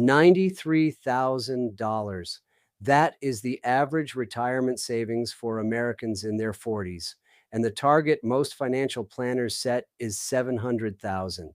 $93,000. That is the average retirement savings for Americans in their 40s. And the target most financial planners set is 700,000.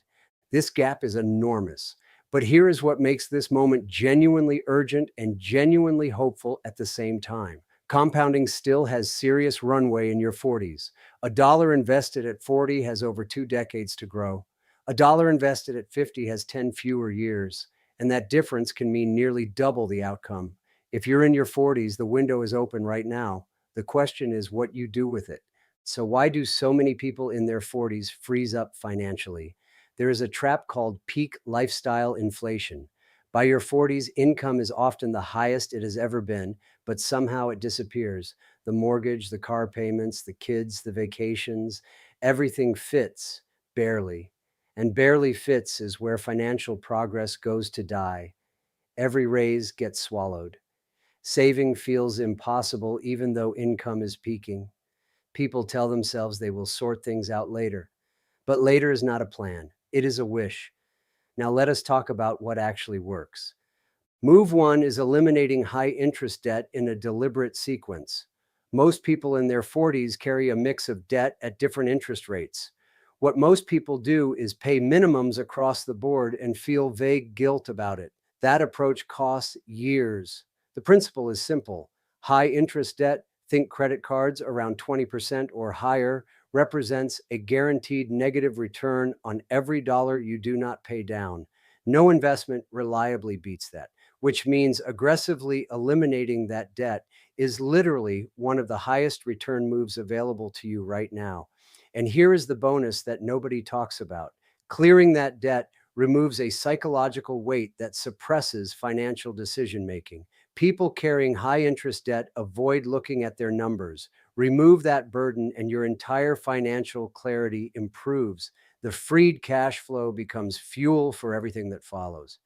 This gap is enormous. But here is what makes this moment genuinely urgent and genuinely hopeful at the same time. Compounding still has serious runway in your 40s. A dollar invested at 40 has over 2 decades to grow. A dollar invested at 50 has 10 fewer years, and that difference can mean nearly double the outcome. If you're in your 40s, the window is open right now. The question is what you do with it. So, why do so many people in their 40s freeze up financially? There is a trap called peak lifestyle inflation. By your 40s, income is often the highest it has ever been, but somehow it disappears. The mortgage, the car payments, the kids, the vacations, everything fits, barely. And barely fits is where financial progress goes to die. Every raise gets swallowed. Saving feels impossible even though income is peaking. People tell themselves they will sort things out later. But later is not a plan, it is a wish. Now let us talk about what actually works. Move one is eliminating high interest debt in a deliberate sequence. Most people in their 40s carry a mix of debt at different interest rates. What most people do is pay minimums across the board and feel vague guilt about it. That approach costs years. The principle is simple. High interest debt, think credit cards around 20% or higher, represents a guaranteed negative return on every dollar you do not pay down. No investment reliably beats that, which means aggressively eliminating that debt is literally one of the highest return moves available to you right now. And here is the bonus that nobody talks about. Clearing that debt removes a psychological weight that suppresses financial decision making. People carrying high interest debt avoid looking at their numbers. Remove that burden, and your entire financial clarity improves. The freed cash flow becomes fuel for everything that follows.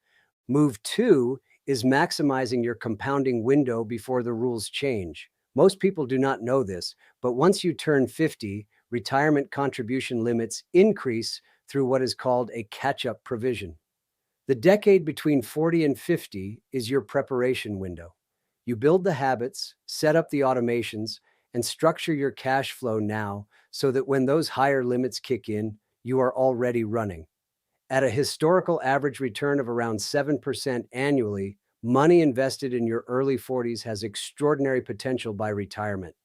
Move two is maximizing your compounding window before the rules change. Most people do not know this, but once you turn 50, retirement contribution limits increase through what is called a catch-up provision. The decade between 40 and 50 is your preparation window. You build the habits, set up the automations, and structure your cash flow now so that when those higher limits kick in, you are already running. At a historical average return of around 7% annually, money invested in your early 40s has extraordinary potential by retirement.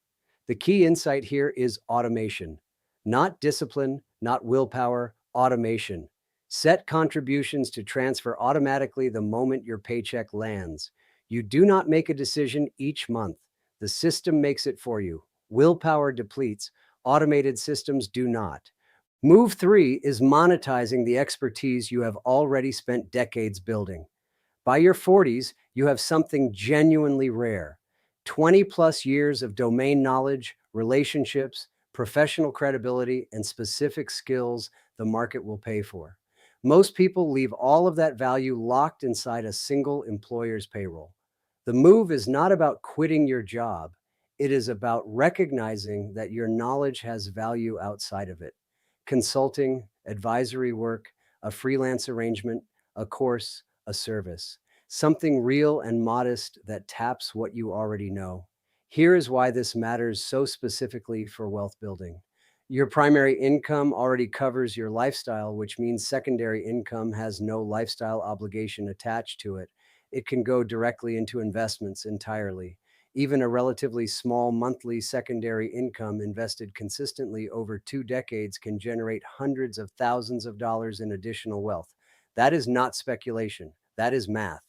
The key insight here is automation, not discipline, not willpower, automation. Set contributions to transfer automatically the moment your paycheck lands. You do not make a decision each month. The system makes it for you. Willpower depletes. Automated systems do not. Move three is monetizing the expertise you have already spent decades building. By your 40s, you have something genuinely rare. 20 plus years of domain knowledge, relationships, professional credibility, and specific skills the market will pay for. Most people leave all of that value locked inside a single employer's payroll. The move is not about quitting your job. It is about recognizing that your knowledge has value outside of it. Consulting, advisory work, a freelance arrangement, a course, a service. Something real and modest that taps what you already know. Here is why this matters so specifically for wealth building. Your primary income already covers your lifestyle, which means secondary income has no lifestyle obligation attached to it. It can go directly into investments entirely. Even a relatively small monthly secondary income invested consistently over 2 decades can generate hundreds of thousands of dollars in additional wealth. That is not speculation, that is math.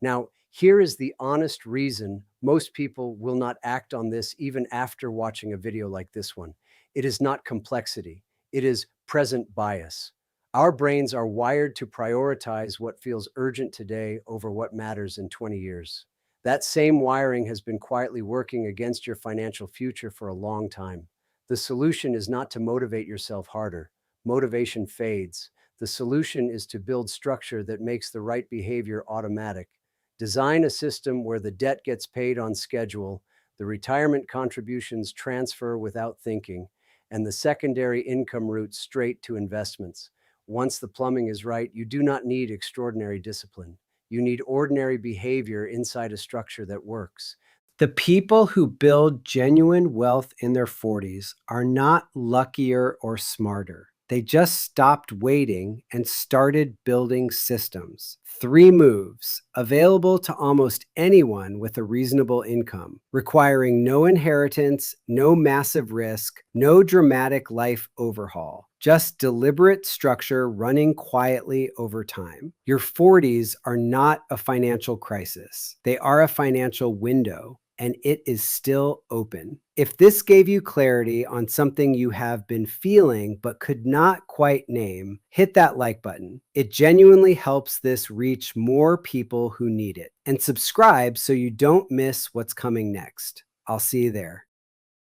Now, here is the honest reason most people will not act on this even after watching a video like this one. It is not complexity, it is present bias. Our brains are wired to prioritize what feels urgent today over what matters in 20 years. That same wiring has been quietly working against your financial future for a long time. The solution is not to motivate yourself harder. Motivation fades. The solution is to build structure that makes the right behavior automatic. Design a system where the debt gets paid on schedule, the retirement contributions transfer without thinking, and the secondary income route straight to investments. Once the plumbing is right, you do not need extraordinary discipline. You need ordinary behavior inside a structure that works. The people who build genuine wealth in their 40s are not luckier or smarter. They just stopped waiting and started building systems. 3 moves available to almost anyone with a reasonable income, requiring no inheritance, no massive risk, no dramatic life overhaul. Just deliberate structure running quietly over time. Your 40s are not a financial crisis. They are a financial window, and it is still open. If this gave you clarity on something you have been feeling but could not quite name, hit that like button. It genuinely helps this reach more people who need it. And subscribe so you don't miss what's coming next. I'll see you there.